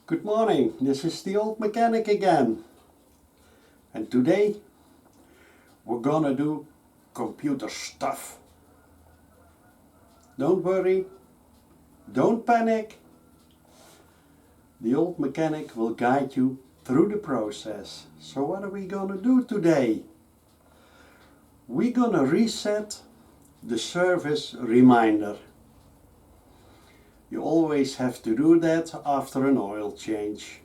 Good morning, this is the old mechanic again, and today we're gonna do computer stuff. Don't worry, don't panic. The old mechanic will guide you through the process. So what are we gonna do today? We're gonna reset the service reminder. You always have to do that after an oil change.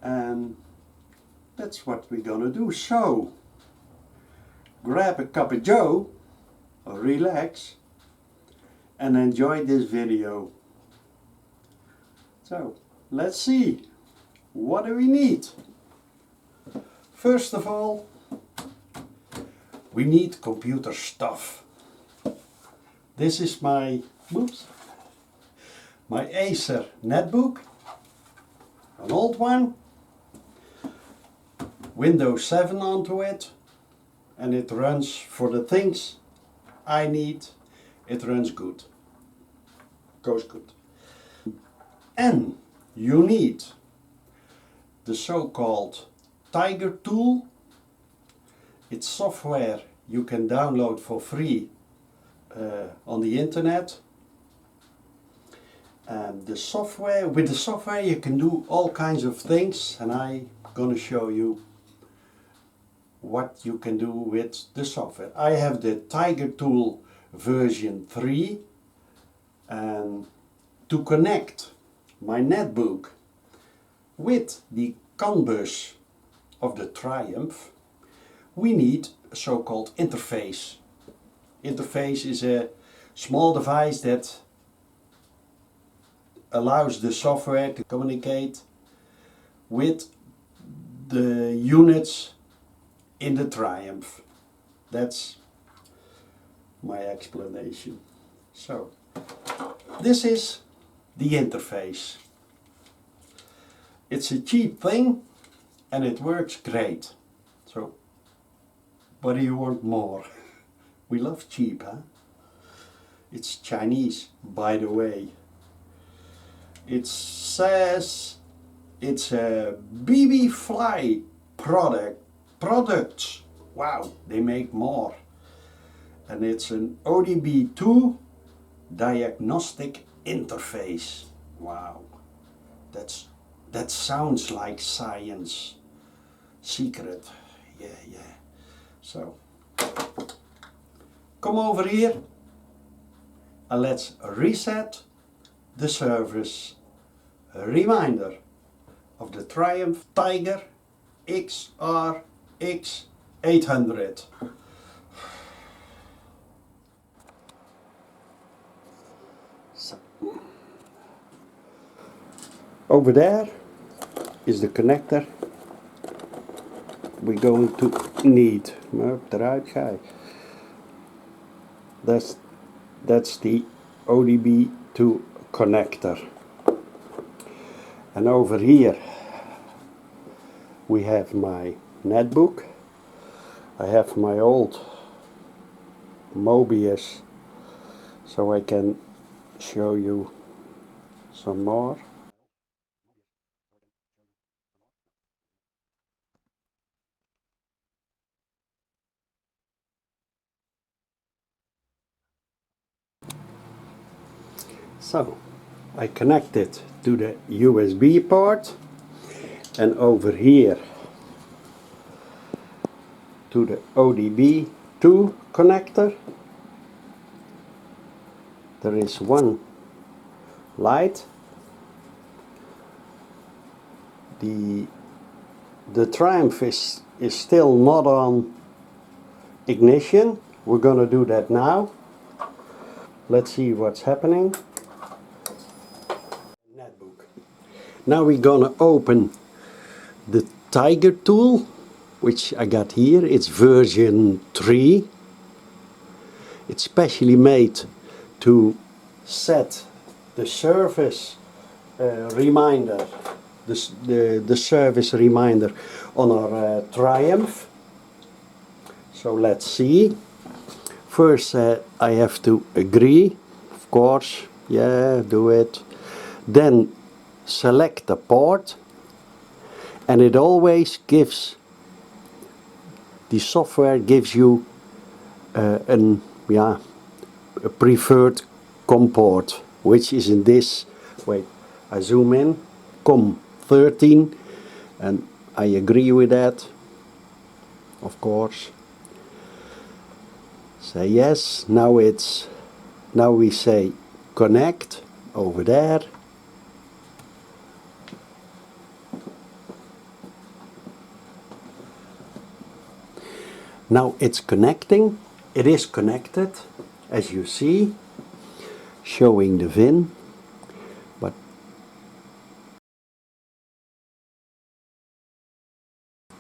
And that's what we're gonna do. So, grab a cup of joe, relax, and enjoy this video. So, let's see. What do we need? First of all, we need computer stuff. This is my Acer netbook, an old one, Windows 7 onto it, and it runs for the things I need. It runs good, goes good. And you need the so-called TigerTool. It's software you can download for free on the internet. And with the software you can do all kinds of things, and I'm gonna show you what you can do with the software. I have the TigerTool version 3, and to connect my netbook with the CAN bus of the TRIUMPH, we need a so-called interface. Interface is a small device that allows the software to communicate with the units in the TRIUMPH. That's my explanation. So, this is the interface. It's a cheap thing and it works great. So, what do you want more? We love cheap, huh? It's Chinese, by the way. It says it's a BB Fly products. Wow, they make more. And it's an ODB2 diagnostic interface. Wow, that sounds like science secret. Yeah. So, come over here and let's reset the service reminder of the TRIUMPH Tiger XRx 800. So, over there is the connector we're going to need. Eruit ga je. That's the ODB2 connector. And over here we have my netbook. I have my old Mobius, so I can show you some more. So I connect it to the USB port, and over here to the ODB2 connector. There is one light. The TRIUMPH is still not on ignition. We're gonna do that now. Let's see what's happening. Netbook. Now we're gonna open the TigerTool, which I got here. It's version 3. It's specially made to set the service reminder, the service reminder on our TRIUMPH. So let's see. First I have to agree, of course, yeah, do it. Then select the port, and it always gives, the software gives you a preferred COM port, which is in this, wait, I zoom in, COM 13, and I agree with that, of course. Say yes. Now we say connect over there. Now it's connecting. It is connected, as you see, showing the VIN, but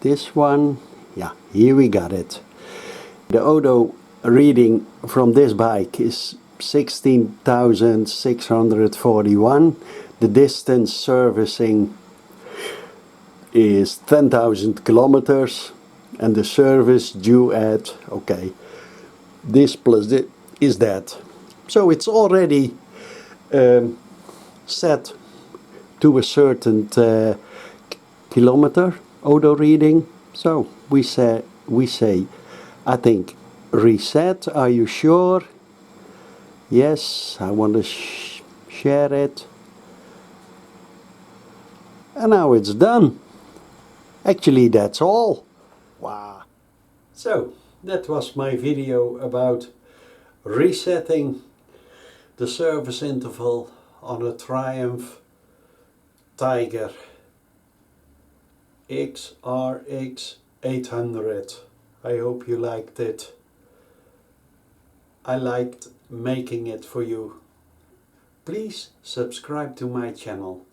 this one, yeah, here we got it. The odo reading from this bike is 16,641. The distance servicing is 10,000 kilometers, and the service due at, okay, this plus this is that. So it's already set to a certain kilometer odo reading. So we say, I think, reset. Are you sure? Yes, I want to share it. And now it's done. Actually, that's all. Wow. So that was my video about resetting the service interval on a TRIUMPH Tiger XRx 800. I hope you liked it. I liked making it for you. Please subscribe to my channel.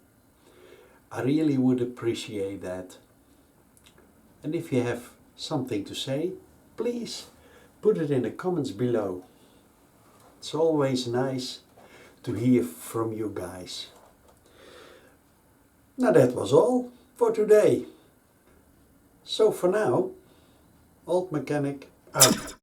I really would appreciate that. And if you have something to say, please put it in the comments below. It's always nice to hear from you guys. Now that was all for today. So for now, Old Mechanic out.